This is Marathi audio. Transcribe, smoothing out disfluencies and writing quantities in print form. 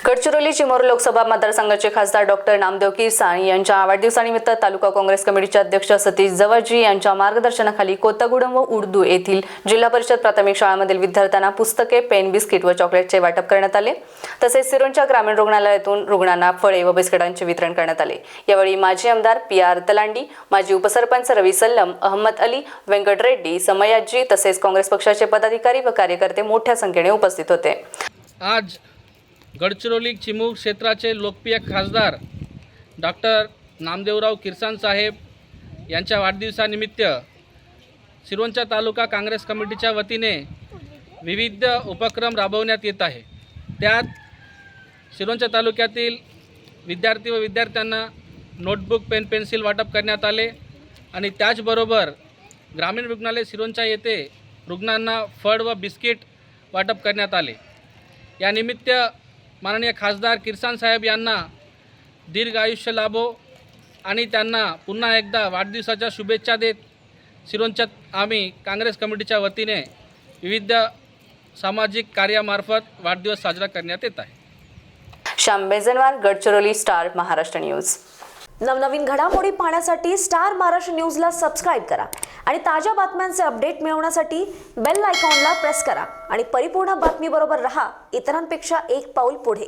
गडचिरोली चिमूर लोकसभा मतदारसंघाचे खासदार डॉक्टर नामदेव किरसाण यांच्या वाढदिवसानिमित्त तालुका काँग्रेस कमिटीचे अध्यक्ष सतीश जवळजी यांच्या मार्गदर्शनाखाली कोत्तागुडम व उर्दू येथील जिल्हा परिषद प्राथमिक शाळांमधील विद्यार्थ्यांना पुस्तके, पेन, बिस्किट व चॉकलेटचे वाटप करण्यात आले। तसेच सिरोंचा ग्रामीण रुग्णालयातून रुग्णांना फळे व बिस्किटांचे वितरण करण्यात आले। यावेळी माजी आमदार PR तलांडी, माजी उपसरपंच रवी सल्लम, अहमद अली, वेंकट रेड्डी, समयाजी तसेच काँग्रेस पक्षाचे पदाधिकारी व कार्यकर्ते मोठ्या संख्येने उपस्थित होते। आज गडचिरोली चिमूर क्षेत्राचे लोकप्रिय खासदार डॉक्टर नामदेवराव किरसाण साहेब यांच्या वाढदिवसानिमित्त सिरोंचा तालुका काँग्रेस कमिटीच्या वतीने विविध उपक्रम राबवण्यात येत आहे। त्यात सिरोंचा तालुक्यातील विद्यार्थी व विद्यार्थ्यांना नोटबुक, पेन, पेन्सिल वाटप करण्यात आले आणि त्याचबरोबर ग्रामीण रुग्णालय सिरोंचा येथे रुग्णांना फळ व बिस्किट वाटप करण्यात आले। या निमित्त माननीय खासदार किरसाण साहेब यांना दीर्घ आयुष्य लाभो आणि त्यांना पुन्हा एकदा वाढदिवसाच्या शुभेच्छा देत सिरोंच्यात आम्ही काँग्रेस कमिटीच्या वतीने विविध सामाजिक कार्यामार्फत वाढदिवस साजरा करण्यात येत आहे। Shyam Bejanwar, Gadchiroli, star Maharashtra news. नवनवीन घडामोडी पाहण्यासाठी स्टार महाराष्ट्र न्यूजला सबस्क्राइब करा आणि ताज्या बातम्यांचे अपडेट मिळवण्यासाठी बेल आयकॉनला प्रेस करा आणि परिपूर्ण बातमी बरोबर रहा, इतरांपेक्षा एक पाऊल पुढे।